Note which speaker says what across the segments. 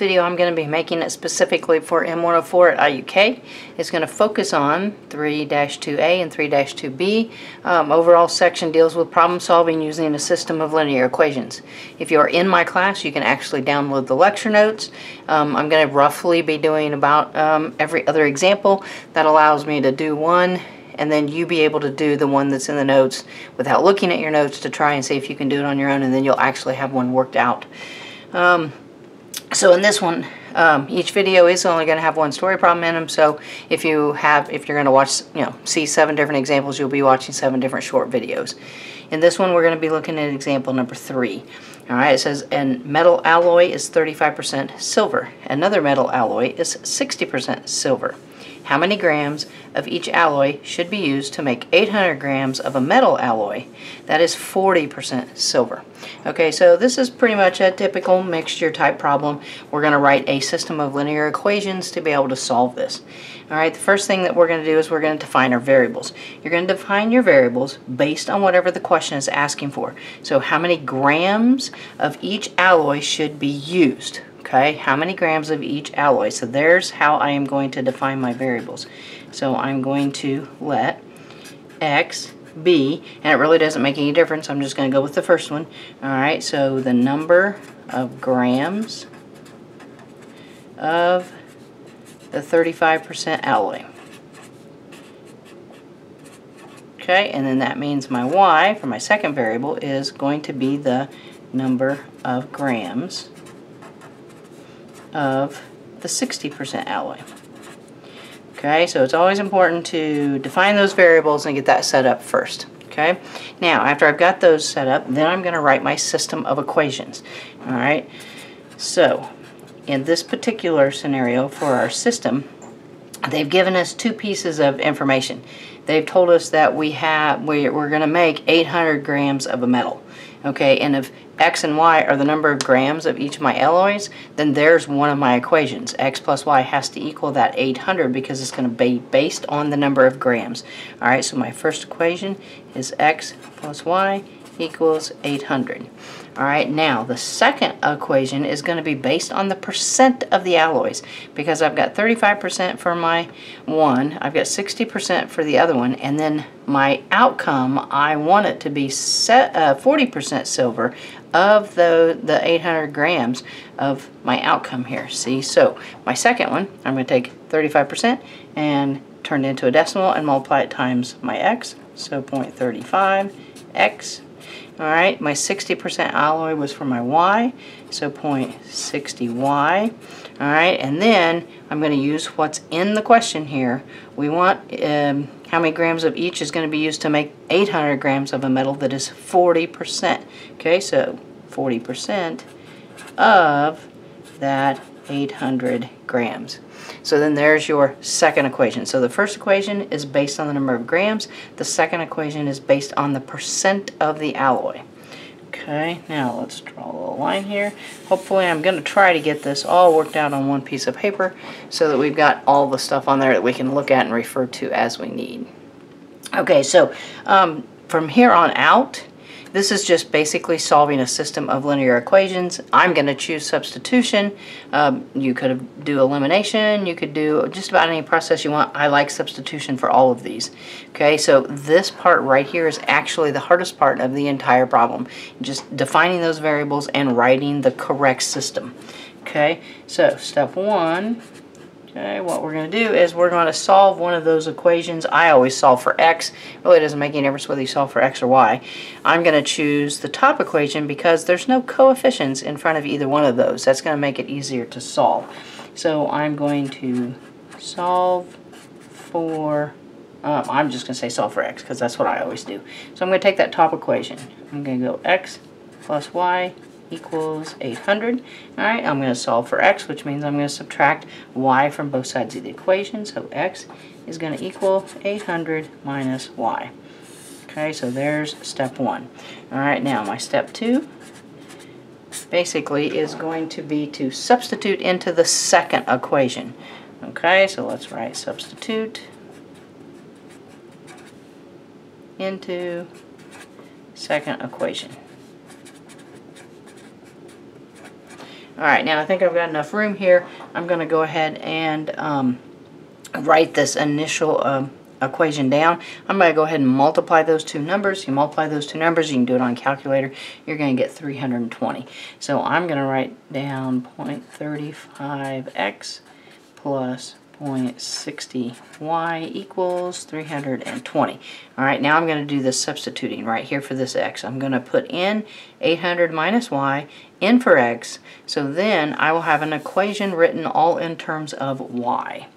Speaker 1: video I'm going to be making it specifically for M104 at IUK. It's going to focus on 3-2A and 3-2B. Overall section deals with problem solving using a system of linear equations. If you are in my class, you can actually download the lecture notes. I'm going to roughly be doing about every other example. That allows me to do one, and then you be able to do the one that's in the notes without looking at your notes to try and see if you can do it on your own, and then you'll actually have one worked out. So in this one, each video is only going to have one story problem in them. So if you're going to watch, see 7 different examples, you'll be watching 7 different short videos. In this one, we're going to be looking at example number 3. All right, it says a metal alloy is 35% silver. Another metal alloy is 60% silver. How many grams of each alloy should be used to make 800 grams of a metal alloy that is 40% silver? Okay, so this is pretty much a typical mixture type problem. We're going to write a system of linear equations to be able to solve this. All right, the first thing that we're going to do is we're going to define our variables. You're going to define your variables based on whatever the question is asking for. So how many grams of each alloy should be used? Okay, how many grams of each alloy? So there's how I am going to define my variables. So I'm going to let x be, and it really doesn't make any difference. I'm just going to go with the first one. Alright, so the number of grams of the 35% alloy. Okay, and then that means my y for my second variable is going to be the number of grams of the 60% alloy. Okay, so it's always important to define those variables and get that set up first. Okay, now after I've got those set up, then I'm going to write my system of equations. Alright, so in this particular scenario for our system, they've given us 2 pieces of information. They've told us that we're going to make 800 grams of a metal. Okay, and if x and y are the number of grams of each of my alloys, then there's one of my equations. X plus y has to equal that 800 because it's going to be based on the number of grams. Alright, so my first equation is x plus y equals 800. Alright, now the second equation is going to be based on the percent of the alloys, because I've got 35% for my one, I've got 60% for the other one, and then my outcome, I want it to be 40% silver of the 800 grams of my outcome here. See, so my second one, I'm going to take 35% and turn it into a decimal and multiply it times my x, so 0.35 x. Alright, my 60% alloy was for my y, so 0.60y. Alright, and then I'm going to use what's in the question here. We want how many grams of each is going to be used to make 800 grams of a metal that is 40%. Okay, so 40% of that 800 grams. So then there's your second equation. So the first equation is based on the number of grams. The second equation is based on the percent of the alloy. Okay, now let's draw a little line here. Hopefully I'm going to try to get this all worked out on one piece of paper so that we've got all the stuff on there that we can look at and refer to as we need. Okay, so from here on out, this is just basically solving a system of linear equations. I'm going to choose substitution. You could do elimination. You could do just about any process you want. I like substitution for all of these. Okay, so this part right here is actually the hardest part of the entire problem. Just defining those variables and writing the correct system. Okay, so step 1. Okay, what we're going to do is we're going to solve one of those equations. I always solve for x. It really doesn't make any difference whether you solve for x or y. I'm going to choose the top equation because there's no coefficients in front of either one of those. That's going to make it easier to solve. So I'm going to solve for, I'm just going to say solve for x because that's what I always do. So I'm going to take that top equation. I'm going to go x plus y equals 800. Alright, I'm going to solve for x, which means I'm going to subtract y from both sides of the equation. So x is going to equal 800 minus y. Okay, so there's step 1. Alright, now my step 2 basically is going to be to substitute into the second equation. Okay, so let's write substitute into second equation. Alright, now I think I've got enough room here. I'm going to go ahead and write this initial equation down. I'm going to go ahead and multiply those two numbers. You multiply those two numbers, you can do it on a calculator. You're going to get 320. So I'm going to write down 0.35x plus 0.60y equals 320. Alright, now I'm going to do this substituting right here for this x. I'm going to put in 800 minus y, in for x, so then I will have an equation written all in terms of y.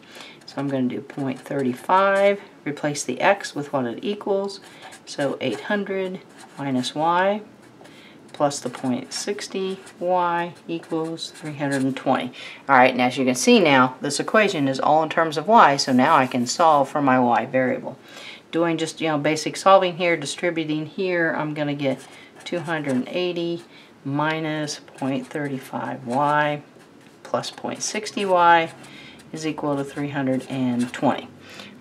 Speaker 1: So I'm going to do 0.35, replace the x with what it equals, so 800 minus y plus the 0.60 y equals 320. Alright, now as you can see now, this equation is all in terms of y, so now I can solve for my y variable. Doing just, basic solving here, distributing here, I'm going to get 280 minus 0.35y plus 0.60y is equal to 320.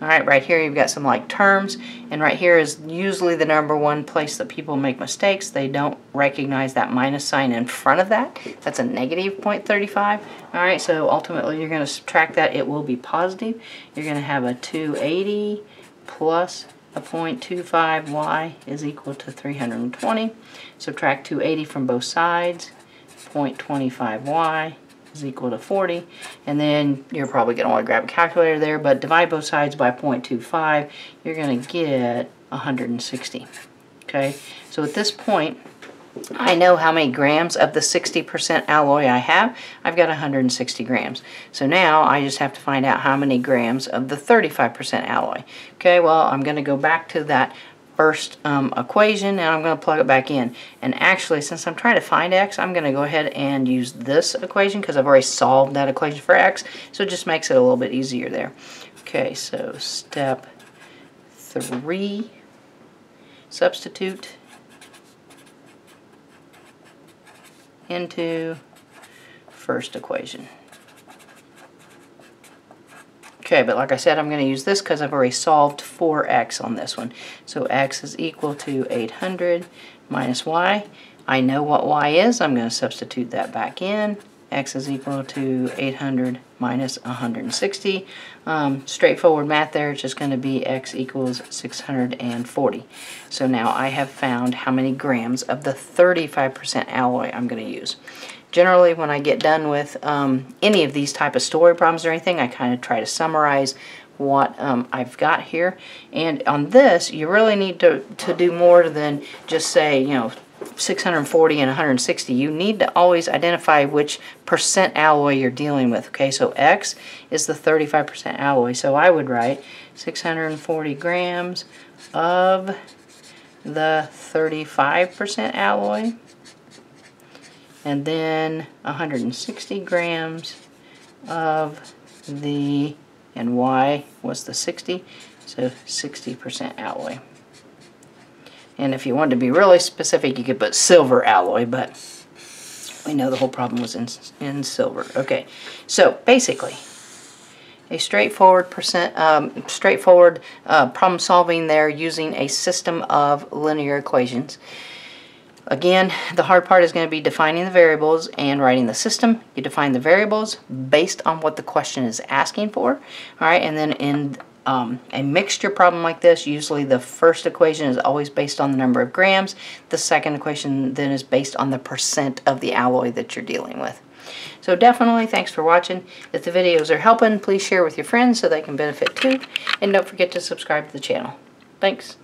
Speaker 1: Alright, right here you've got some like terms, and right here is usually the number one place that people make mistakes. They don't recognize that minus sign in front of that. That's a negative 0.35. Alright, so ultimately you're going to subtract that. It will be positive. You're going to have a 280 plus a 0.25y is equal to 320. Subtract 280 from both sides. 0.25y is equal to 40, and then you're probably going to want to grab a calculator there, but divide both sides by 0.25, you're going to get 160. Okay, so at this point I know how many grams of the 60% alloy I have. I've got 160 grams. So now I just have to find out how many grams of the 35% alloy. Okay, well, I'm going to go back to that first equation, and I'm going to plug it back in. And actually, since I'm trying to find x, I'm going to go ahead and use this equation because I've already solved that equation for x, so it just makes it a little bit easier there. Okay, so step 3, substitute into first equation. Okay, but like I said, I'm going to use this because I've already solved for x on this one. So x is equal to 800 minus y. I know what y is. I'm going to substitute that back in. X is equal to 800 minus 160. Straightforward math there. It's just going to be x equals 640. So now I have found how many grams of the 35% alloy I'm going to use. Generally, when I get done with any of these type of story problems or anything, I kind of try to summarize what I've got here. And on this, you really need to do more than just say, 640 and 160. You need to always identify which percent alloy you're dealing with. Okay, so X is the 35% alloy. So I would write 640 grams of the 35% alloy, and then 160 grams of the, and Y was the 60, so 60% alloy. And if you wanted to be really specific, you could put silver alloy, but we know the whole problem was in silver. Okay, so basically, a straightforward problem solving there using a system of linear equations. Again, the hard part is going to be defining the variables and writing the system. You define the variables based on what the question is asking for. Alright, and then in a mixture problem like this, usually the first equation is always based on the number of grams. The second equation then is based on the percent of the alloy that you're dealing with. So definitely, thanks for watching. If the videos are helping, please share with your friends so they can benefit too. And don't forget to subscribe to the channel. Thanks.